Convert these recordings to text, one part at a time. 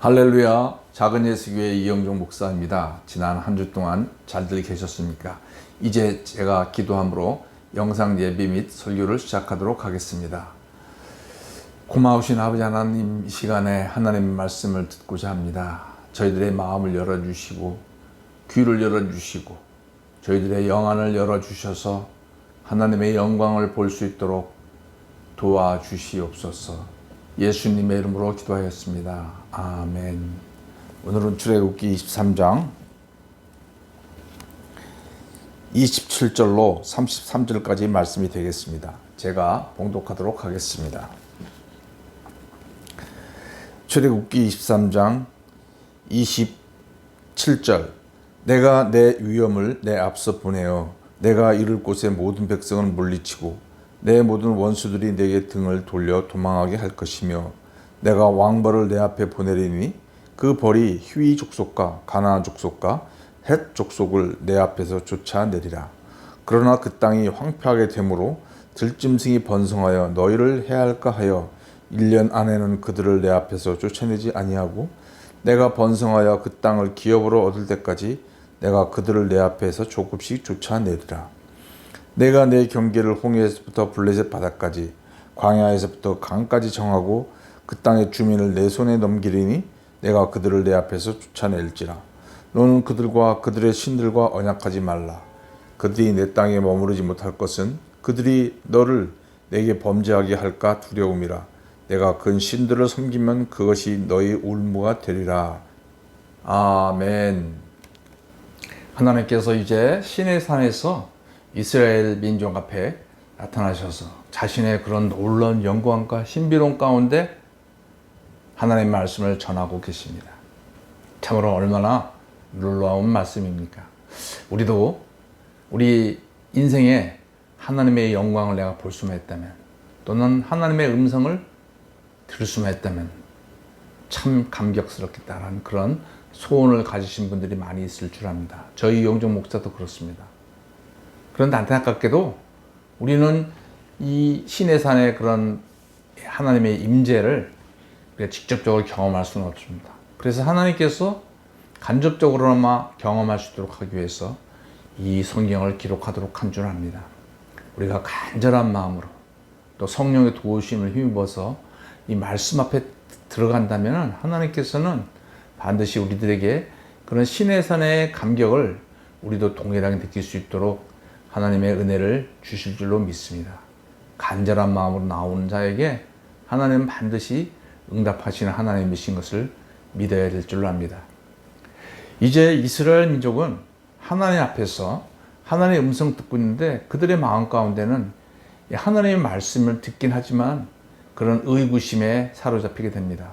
할렐루야. 작은 예수교회 이영종 목사입니다. 지난 한 주 동안 잘들 계셨습니까? 이제 제가 기도함으로 영상 예비 및 설교를 시작하도록 하겠습니다. 고마우신 아버지 하나님, 이 시간에 하나님의 말씀을 듣고자 합니다. 저희들의 마음을 열어주시고 귀를 열어주시고 저희들의 영안을 열어주셔서 하나님의 영광을 볼 수 있도록 도와주시옵소서. 예수님의 이름으로 기도하였습니다. 아멘. 오늘은 출애굽기 23장 27절로 33절까지 말씀이 되겠습니다. 제가 봉독하도록 하겠습니다. 출애굽기 23장 27절. 내가 내 위엄을 내 앞서 보내어 내가 이를 곳의 모든 백성을 물리치고 내 모든 원수들이 내게 등을 돌려 도망하게 할 것이며 내가 왕벌을 내 앞에 보내리니 그 벌이 히위 족속과 가나안 족속과 헷 족속을 내 앞에서 쫓아내리라. 그러나 그 땅이 황폐하게 되므로 들짐승이 번성하여 너희를 해할까 하여 1년 안에는 그들을 내 앞에서 쫓아내지 아니하고 내가 번성하여 그 땅을 기업으로 얻을 때까지 내가 그들을 내 앞에서 조금씩 쫓아내리라. 내가 내 경계를 홍해에서부터 블레셋 바다까지 광야에서부터 강까지 정하고 그 땅의 주민을 내 손에 넘기리니 내가 그들을 내 앞에서 쫓아낼지라. 너는 그들과 그들의 신들과 언약하지 말라. 그들이 내 땅에 머무르지 못할 것은 그들이 너를 내게 범죄하게 할까 두려움이라. 내가 그 신들을 섬기면 그것이 너희 울무가 되리라. 아멘. 하나님께서 이제 시내산에서 이스라엘 민족 앞에 나타나셔서 자신의 그런 놀라운 영광과 신비로움 가운데 하나님의 말씀을 전하고 계십니다. 참으로 얼마나 놀라운 말씀입니까? 우리도 우리 인생에 하나님의 영광을 내가 볼 수만 있다면, 또는 하나님의 음성을 들을 수만 있다면 참 감격스럽겠다라는 그런 소원을 가지신 분들이 많이 있을 줄 압니다. 저희 영종 목사도 그렇습니다. 그런데 안타깝게도 우리는 이 시내산의 그런 하나님의 임재를 직접적으로 경험할 수는 없습니다. 그래서 하나님께서 간접적으로나마 경험할 수 있도록 하기 위해서 이 성경을 기록하도록 한 줄 압니다. 우리가 간절한 마음으로 또 성령의 도우심을 힘입어서 이 말씀 앞에 들어간다면 하나님께서는 반드시 우리들에게 그런 시내산의 감격을 우리도 동일하게 느낄 수 있도록 하나님의 은혜를 주실 줄로 믿습니다. 간절한 마음으로 나오는 자에게 하나님은 반드시 응답하시는 하나님이신 것을 믿어야 될 줄로 압니다. 이제 이스라엘 민족은 하나님 앞에서 하나님의 음성 듣고 있는데 그들의 마음 가운데는 하나님의 말씀을 듣긴 하지만 그런 의구심에 사로잡히게 됩니다.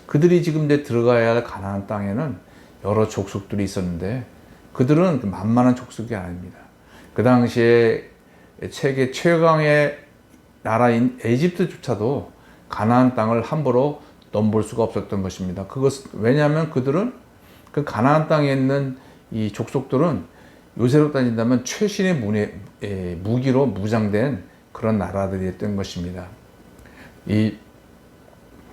그들이 지금 이제 들어가야 할 가나안 땅에는 여러 족속들이 있었는데 그들은 만만한 족속이 아닙니다. 그 당시에 세계 최강의 나라인 에집트조차도 가나안 땅을 함부로 넘볼 수가 없었던 것입니다. 왜냐하면 그들은 그 가나안 땅에 있는 이 족속들은 요새로 따진다면 최신의 무기로 무장된 그런 나라들이었던 것입니다. 이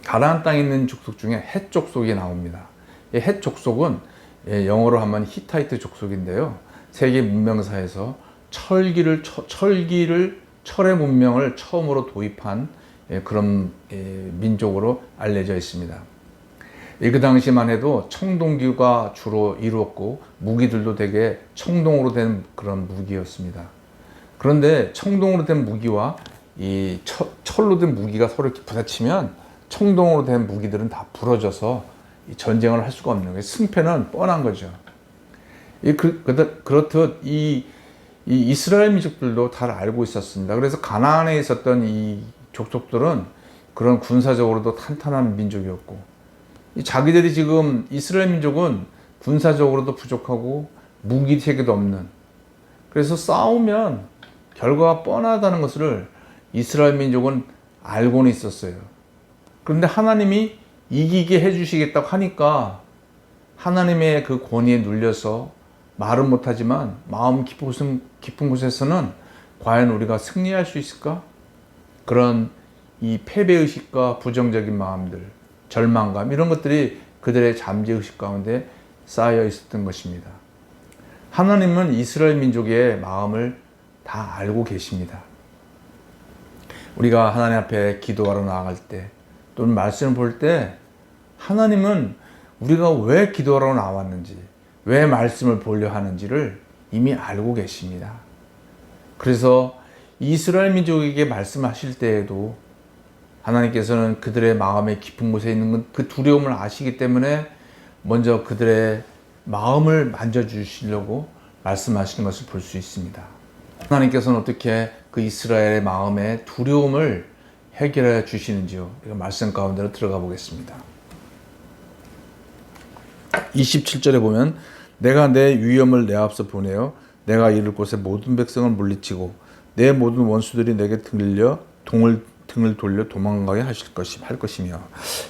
가나안 땅에 있는 족속 중에 헷 족속이 나옵니다. 이 헷 족속은 영어로 하면 히타이트 족속인데요. 세계 문명사에서 철의 문명을 처음으로 도입한 그런 민족으로 알려져 있습니다. 그 당시만 해도 청동기가 주로 이루었고 무기들도 되게 청동으로 된 그런 무기였습니다. 그런데 청동으로 된 무기와 이 철로 된 무기가 서로 이렇게 부딪히면 청동으로 된 무기들은 다 부러져서 전쟁을 할 수가 없는 거예요. 승패는 뻔한 거죠. 그렇듯 이 이스라엘 민족들도 잘 알고 있었습니다. 그래서 가나안에 있었던 이 족속들은 그런 군사적으로도 탄탄한 민족이었고, 자기들이 지금 이스라엘 민족은 군사적으로도 부족하고 무기 체계도 없는, 그래서 싸우면 결과가 뻔하다는 것을 이스라엘 민족은 알고는 있었어요. 그런데 하나님이 이기게 해주시겠다고 하니까 하나님의 그 권위에 눌려서 말은 못하지만 마음 깊은 곳에서는 과연 우리가 승리할 수 있을까? 그런 이 패배의식과 부정적인 마음들, 절망감 이런 것들이 그들의 잠재의식 가운데 쌓여 있었던 것입니다. 하나님은 이스라엘 민족의 마음을 다 알고 계십니다. 우리가 하나님 앞에 기도하러 나아갈 때 또는 말씀을 볼 때 하나님은 우리가 왜 기도하러 나왔는지, 왜 말씀을 보려 하는지를 이미 알고 계십니다. 그래서 이스라엘 민족에게 말씀하실 때에도 하나님께서는 그들의 마음의 깊은 곳에 있는 그 두려움을 아시기 때문에 먼저 그들의 마음을 만져주시려고 말씀하시는 것을 볼 수 있습니다. 하나님께서는 어떻게 그 이스라엘의 마음의 두려움을 해결해 주시는지요. 이거 말씀 가운데로 들어가 보겠습니다. 27절에 보면 내가 내 위엄을 내 앞서 보내어 내가 이를 곳에 모든 백성을 물리치고 내 모든 원수들이 내게 등을 돌려 도망가게 할 것이며,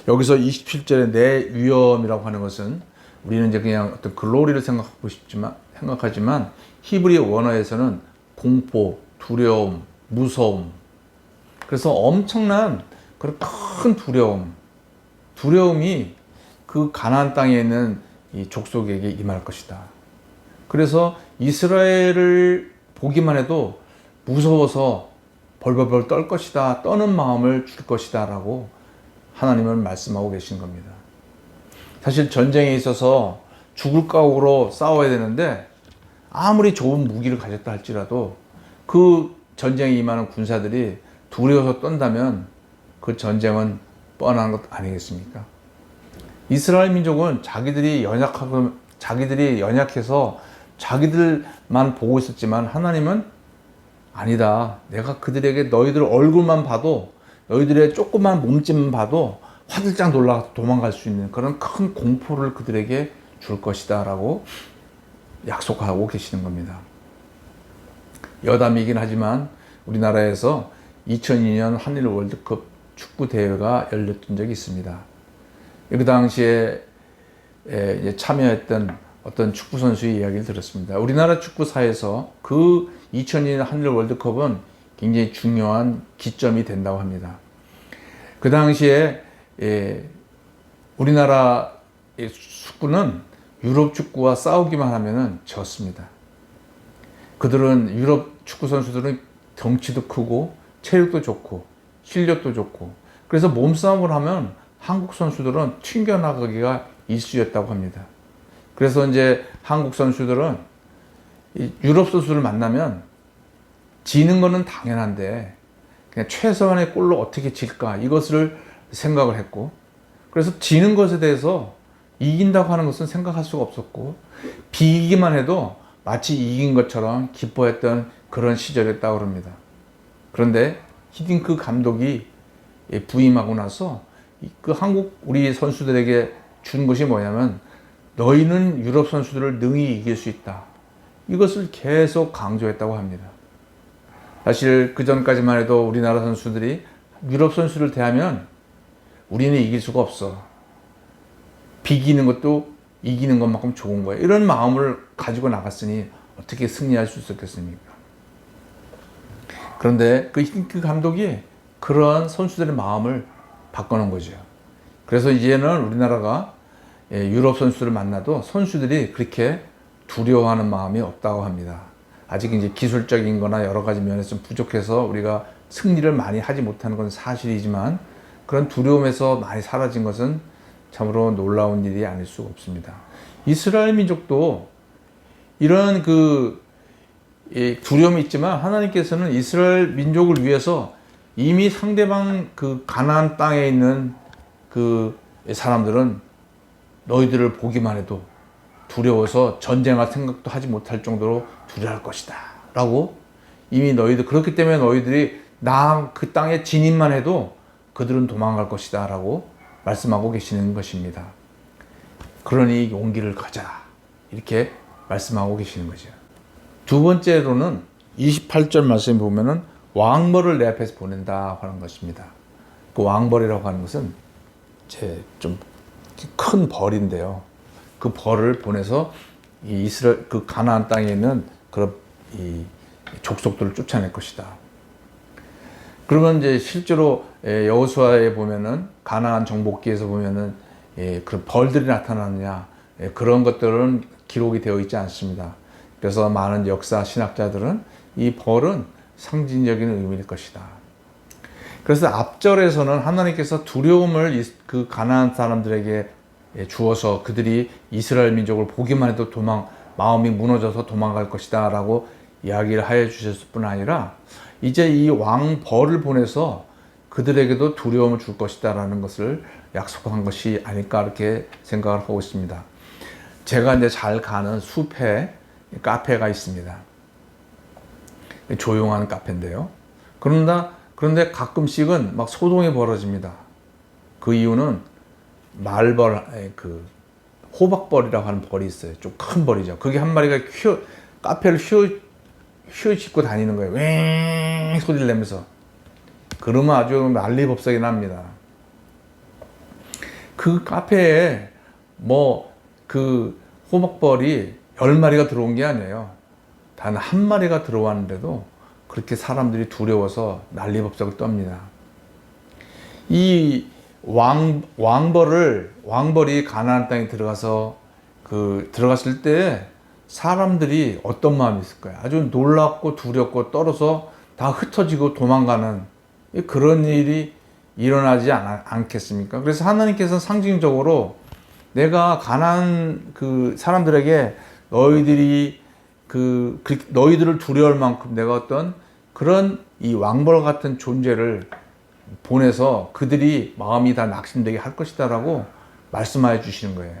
여기서 27절에 내 위엄이라고 하는 것은 우리는 이제 그냥 어떤 글로리를 생각하지만 히브리 원어에서는 공포, 두려움, 무서움, 그래서 엄청난 그런 큰 두려움이 그 가나안 땅에 있는 이 족속에게 임할 것이다. 그래서 이스라엘을 보기만 해도 무서워서 벌벌벌 떨 것이다, 떠는 마음을 줄 것이다 라고 하나님은 말씀하고 계신 겁니다. 사실 전쟁에 있어서 죽을 각오로 싸워야 되는데 아무리 좋은 무기를 가졌다 할지라도 그 전쟁에 임하는 군사들이 두려워서 떤다면 그 전쟁은 뻔한 것 아니겠습니까? 이스라엘 민족은 자기들이 연약해서 자기들만 보고 있었지만 하나님은 아니다. 내가 그들에게 너희들 얼굴만 봐도, 너희들의 조그만 몸집만 봐도 화들짝 놀라서 도망갈 수 있는 그런 큰 공포를 그들에게 줄 것이다 라고 약속하고 계시는 겁니다. 여담이긴 하지만 우리나라에서 2002년 한일 월드컵 축구 대회가 열렸던 적이 있습니다. 그 당시에 참여했던 어떤 축구 선수의 이야기를 들었습니다. 우리나라 축구사에서 그 2002년 한일 월드컵은 굉장히 중요한 기점이 된다고 합니다. 그 당시에 우리나라 축구는 유럽 축구와 싸우기만 하면 졌습니다. 그들은 유럽 축구 선수들은 덩치도 크고 체력도 좋고 실력도 좋고, 그래서 몸싸움을 하면 한국 선수들은 튕겨나가기가 일쑤였다고 합니다. 그래서 이제 한국 선수들은 유럽 선수를 만나면 지는 거는 당연한데 그냥 최소한의 골로 어떻게 질까 이것을 생각을 했고, 그래서 지는 것에 대해서 이긴다고 하는 것은 생각할 수가 없었고, 비기기만 해도 마치 이긴 것처럼 기뻐했던 그런 시절이었다고 합니다. 그런데 히딩크 감독이 부임하고 나서 그 우리 선수들에게 준 것이 뭐냐면, 너희는 유럽 선수들을 능히 이길 수 있다. 이것을 계속 강조했다고 합니다. 사실 그 전까지만 해도 우리나라 선수들이 유럽 선수를 대하면 우리는 이길 수가 없어. 비기는 것도 이기는 것만큼 좋은 거야. 이런 마음을 가지고 나갔으니 어떻게 승리할 수 있었겠습니까? 그런데 그 감독이 그러한 선수들의 마음을 바꿔놓은 거죠. 그래서 이제는 우리나라가 유럽 선수를 만나도 선수들이 그렇게 두려워하는 마음이 없다고 합니다. 아직 이제 기술적인 거나 여러 가지 면에서 좀 부족해서 우리가 승리를 많이 하지 못하는 건 사실이지만, 그런 두려움에서 많이 사라진 것은 참으로 놀라운 일이 아닐 수가 없습니다. 이스라엘 민족도 이런 두려움이 있지만 하나님께서는 이스라엘 민족을 위해서 이미 상대방 그 가나안 땅에 있는 그 사람들은 너희들을 보기만 해도 두려워서 전쟁할 생각도 하지 못할 정도로 두려워할 것이다 라고, 이미 너희들 그렇기 때문에 너희들이 그 땅에 진입만 해도 그들은 도망갈 것이다 라고 말씀하고 계시는 것입니다. 그러니 용기를 가져라 이렇게 말씀하고 계시는 거죠. 두 번째로는 28절 말씀에 보면은 왕벌을 내 앞에서 보낸다 하는 것입니다. 그 왕벌이라고 하는 것은 좀 큰 벌인데요. 그 벌을 보내서 이스라엘 그 가나안 땅에 있는 그런 이 족속들을 쫓아낼 것이다. 그러면 이제 실제로 여호수아에 보면은 가나안 정복기에서 보면은 그런 벌들이 나타나느냐, 그런 것들은 기록이 되어 있지 않습니다. 그래서 많은 역사 신학자들은 이 벌은 상징적인 의미일 것이다. 그래서 앞절에서는 하나님께서 두려움을 그 가나안 사람들에게 주어서 그들이 이스라엘 민족을 보기만 해도 마음이 무너져서 도망갈 것이다 라고 이야기를 하여 주셨을 뿐 아니라 이제 이 왕 벌을 보내서 그들에게도 두려움을 줄 것이다 라는 것을 약속한 것이 아닐까 이렇게 생각을 하고 있습니다. 제가 이제 잘 가는 숲에 카페가 있습니다. 조용한 카페인데요. 그런데 가끔씩은 막 소동이 벌어집니다. 그 이유는 그 호박벌이라고 하는 벌이 있어요. 좀 큰 벌이죠. 그게 한 마리가 카페를 휘어짓고 다니는 거예요. 왱 소리를 내면서. 그러면 아주 난리법석이 납니다. 그 카페에 그 호박벌이 10마리가 들어온 게 아니에요. 단 한 마리가 들어왔는데도 그렇게 사람들이 두려워서 난리법석을 떱니다. 이 왕벌이 가나안 땅에 들어갔을 때 사람들이 어떤 마음이 있을까요? 아주 놀랍고 두렵고 떨어서 다 흩어지고 도망가는 그런 일이 일어나지 않겠습니까? 그래서 하나님께서는 상징적으로 내가 가나안 그 사람들에게 너희들을 두려울 만큼 내가 어떤 그런 이 왕벌 같은 존재를 보내서 그들이 마음이 다 낙심되게 할 것이다 라고 말씀하여 주시는 거예요.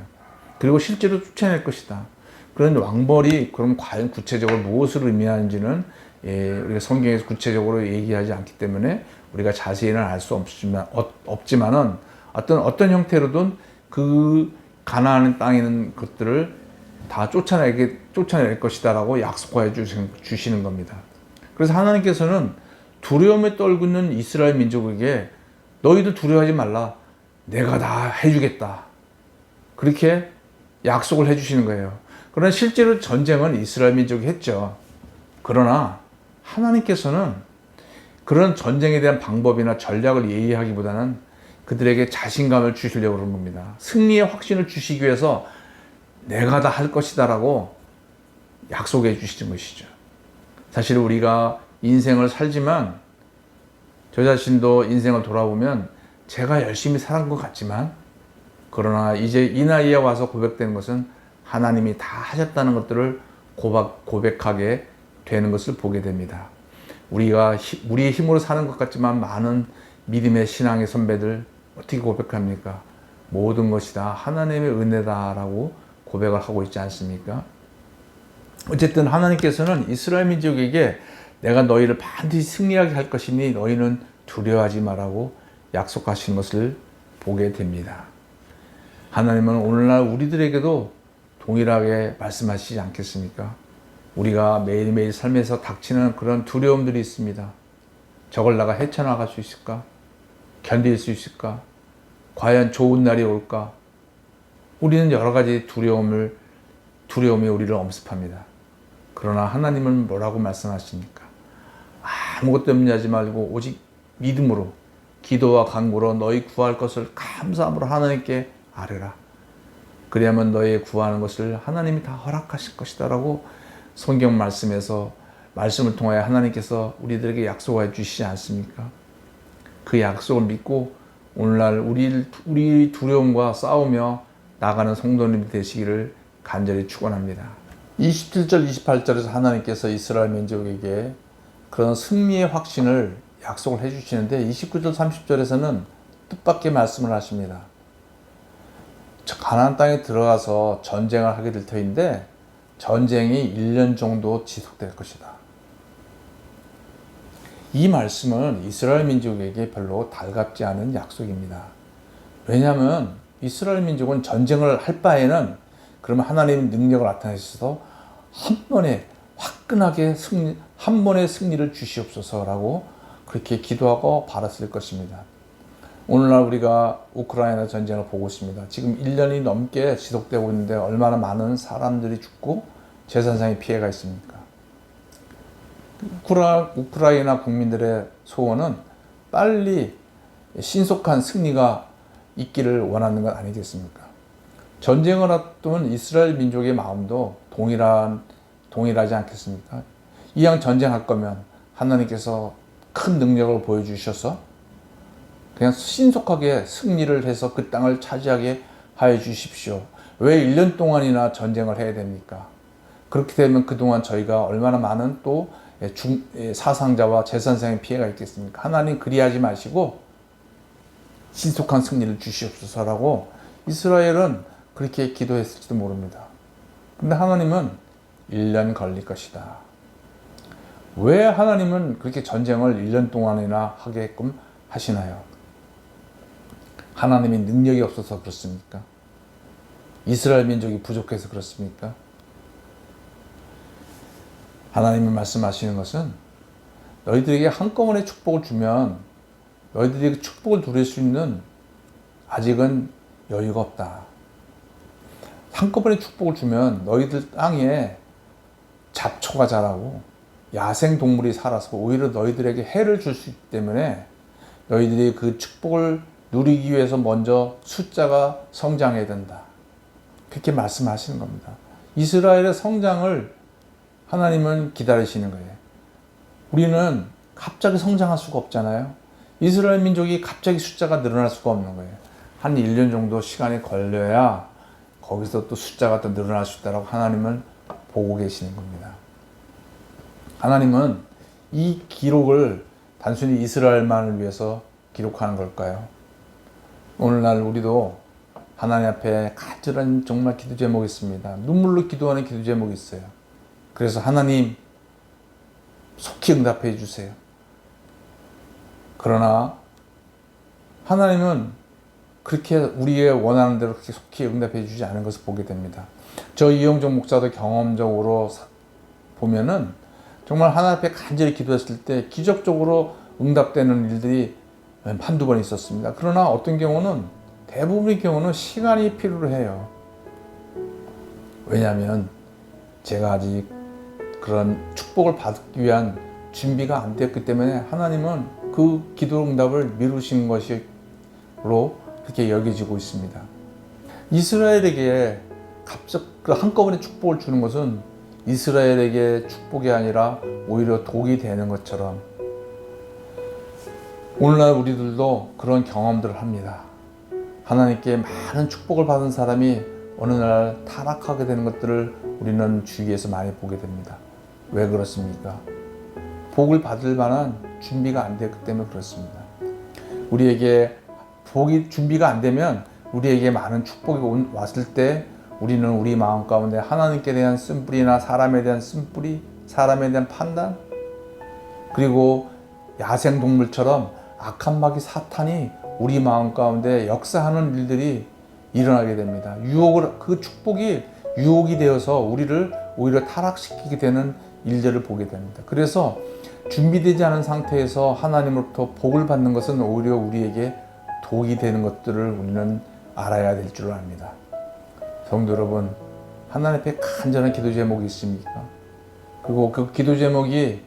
그리고 실제로 쫓아낼 것이다. 그런 왕벌이 그럼 과연 구체적으로 무엇을 의미하는지는 우리가 성경에서 구체적으로 얘기하지 않기 때문에 우리가 자세히는 알 수 없지만은 어떤 형태로든 그 가나안 땅에 있는 것들을 다 쫓아낼 것이다 라고 약속하여 주시는 겁니다. 그래서 하나님께서는 두려움에 떨고 있는 이스라엘 민족에게 너희들 두려워하지 말라. 내가 다 해주겠다. 그렇게 약속을 해주시는 거예요. 그러나 실제로 전쟁은 이스라엘 민족이 했죠. 그러나 하나님께서는 그런 전쟁에 대한 방법이나 전략을 얘기하기보다는 그들에게 자신감을 주시려고 그러는 겁니다. 승리의 확신을 주시기 위해서 내가 다 할 것이다 라고 약속해 주시는 것이죠. 사실 우리가 인생을 살지만 저 자신도 인생을 돌아보면 제가 열심히 살은 것 같지만 그러나 이제 이 나이에 와서 고백되는 것은 하나님이 다 하셨다는 것들을 고백하게 되는 것을 보게 됩니다. 우리의 힘으로 사는 것 같지만 많은 믿음의 신앙의 선배들 어떻게 고백합니까? 모든 것이 다 하나님의 은혜다라고 고백을 하고 있지 않습니까? 어쨌든 하나님께서는 이스라엘 민족에게 내가 너희를 반드시 승리하게 할 것이니 너희는 두려워하지 말라고 약속하신 것을 보게 됩니다. 하나님은 오늘날 우리들에게도 동일하게 말씀하시지 않겠습니까? 우리가 매일매일 삶에서 닥치는 그런 두려움들이 있습니다. 저걸 내가 헤쳐나갈 수 있을까? 견딜 수 있을까? 과연 좋은 날이 올까? 우리는 여러 가지 두려움이 우리를 엄습합니다. 그러나 하나님은 뭐라고 말씀하십니까? 아무것도 염려하지 말고 오직 믿음으로 기도와 간구로 너희 구할 것을 감사함으로 하나님께 아뢰라. 그래야만 너희 구하는 것을 하나님이 다 허락하실 것이다 라고 성경 말씀에서 말씀을 통하여 하나님께서 우리들에게 약속해 주시지 않습니까? 그 약속을 믿고 오늘날 우리 두려움과 싸우며 나가는 성도님이 되시기를 간절히 축원합니다. 27절, 28절에서 하나님께서 이스라엘 민족에게 그런 승리의 확신을 약속을 해주시는데 29절, 30절에서는 뜻밖의 말씀을 하십니다. 가나안 땅에 들어가서 전쟁을 하게 될 터인데 전쟁이 1년 정도 지속될 것이다. 이 말씀은 이스라엘 민족에게 별로 달갑지 않은 약속입니다. 왜냐하면 이스라엘 민족은 전쟁을 할 바에는 그러면 하나님의 능력을 나타내셔서 한 번에 화끈하게 한 번의 승리를 주시옵소서라고 그렇게 기도하고 바랐을 것입니다. 오늘날 우리가 우크라이나 전쟁을 보고 있습니다. 지금 1년이 넘게 지속되고 있는데 얼마나 많은 사람들이 죽고 재산상의 피해가 있습니까? 우크라이나 국민들의 소원은 빨리 신속한 승리가 있기를 원하는 것 아니겠습니까? 전쟁을 앞둔 이스라엘 민족의 마음도 동일하지 않겠습니까? 이왕 전쟁할 거면 하나님께서 큰 능력을 보여주셔서 그냥 신속하게 승리를 해서 그 땅을 차지하게 하여 주십시오. 왜 1년 동안이나 전쟁을 해야 됩니까? 그렇게 되면 그동안 저희가 얼마나 많은 또 사상자와 재산상의 피해가 있겠습니까? 하나님 그리하지 마시고 신속한 승리를 주시옵소서라고 이스라엘은 그렇게 기도했을지도 모릅니다. 근데 하나님은 1년 걸릴 것이다. 왜 하나님은 그렇게 전쟁을 1년 동안이나 하게끔 하시나요? 하나님이 능력이 없어서 그렇습니까? 이스라엘 민족이 부족해서 그렇습니까? 하나님이 말씀하시는 것은 너희들에게 한꺼번에 축복을 주면 너희들이 그 축복을 누릴 수 있는 아직은 여유가 없다. 한꺼번에 축복을 주면 너희들 땅에 잡초가 자라고 야생동물이 살아서 오히려 너희들에게 해를 줄 수 있기 때문에 너희들이 그 축복을 누리기 위해서 먼저 숫자가 성장해야 된다. 그렇게 말씀하시는 겁니다. 이스라엘의 성장을 하나님은 기다리시는 거예요. 우리는 갑자기 성장할 수가 없잖아요. 이스라엘 민족이 갑자기 숫자가 늘어날 수가 없는 거예요. 한 1년 정도 시간이 걸려야 거기서 또 숫자가 또 늘어날 수 있다고 하나님은 보고 계시는 겁니다. 하나님은 이 기록을 단순히 이스라엘만을 위해서 기록하는 걸까요? 오늘날 우리도 하나님 앞에 간절한 정말 기도 제목이 있습니다. 눈물로 기도하는 기도 제목이 있어요. 그래서 하나님 속히 응답해 주세요. 그러나 하나님은 그렇게 우리의 원하는 대로 그렇게 속히 응답해 주지 않은 것을 보게 됩니다. 저 이영종 목사도 경험적으로 보면은 정말 하나님 앞에 간절히 기도했을 때 기적적으로 응답되는 일들이 한두 번 있었습니다. 그러나 어떤 경우는 대부분의 경우는 시간이 필요로 해요. 왜냐하면 제가 아직 그런 축복을 받기 위한 준비가 안 됐기 때문에 하나님은 그 기도 응답을 미루신 것으로 그렇게 여겨지고 있습니다. 이스라엘에게 갑자기 한꺼번에 축복을 주는 것은 이스라엘에게 축복이 아니라 오히려 독이 되는 것처럼 오늘날 우리들도 그런 경험들을 합니다. 하나님께 많은 축복을 받은 사람이 어느 날 타락하게 되는 것들을 우리는 주위에서 많이 보게 됩니다. 왜 그렇습니까? 복을 받을 만한 준비가 안 됐기 때문에 그렇습니다. 우리에게 복이 준비가 안 되면 우리에게 많은 축복이 왔을 때 우리는 우리 마음 가운데 하나님께 대한 쓴뿌리나 사람에 대한 쓴뿌리, 사람에 대한 판단, 그리고 야생동물처럼 악한 마귀 사탄이 우리 마음 가운데 역사하는 일들이 일어나게 됩니다. 그 축복이 유혹이 되어서 우리를 오히려 타락시키게 되는 일들을 보게 됩니다. 그래서 준비되지 않은 상태에서 하나님으로부터 복을 받는 것은 오히려 우리에게 독이 되는 것들을 우리는 알아야 될 줄 압니다. 성도 여러분, 하나님 앞에 간절한 기도 제목이 있습니까? 그리고 그 기도 제목이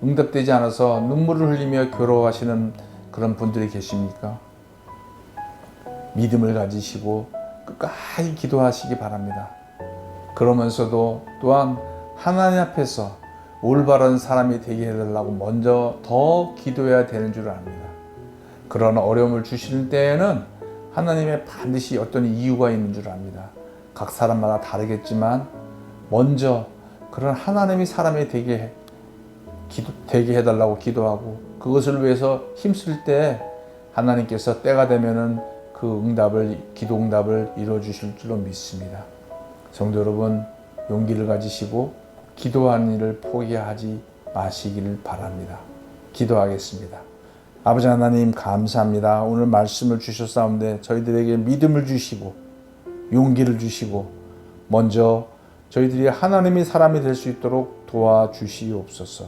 응답되지 않아서 눈물을 흘리며 괴로워하시는 그런 분들이 계십니까? 믿음을 가지시고 끝까지 기도하시기 바랍니다. 그러면서도 또한 하나님 앞에서 올바른 사람이 되게 해달라고 먼저 더 기도해야 되는 줄 압니다. 그런 어려움을 주시는 때에는 하나님의 반드시 어떤 이유가 있는 줄 압니다. 각 사람마다 다르겠지만 먼저 그런 하나님이 사람이 되게 해달라고 기도하고 그것을 위해서 힘쓸 때 하나님께서 때가 되면은 그 기도 응답을 이루어 주실 줄로 믿습니다. 성도 여러분, 용기를 가지시고 기도하는 일을 포기하지 마시기를 바랍니다. 기도하겠습니다. 아버지 하나님 감사합니다. 오늘 말씀을 주셨사온데 저희들에게 믿음을 주시고 용기를 주시고 먼저 저희들이 하나님의 사람이 될 수 있도록 도와주시옵소서.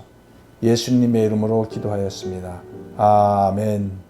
예수님의 이름으로 기도하였습니다. 아멘.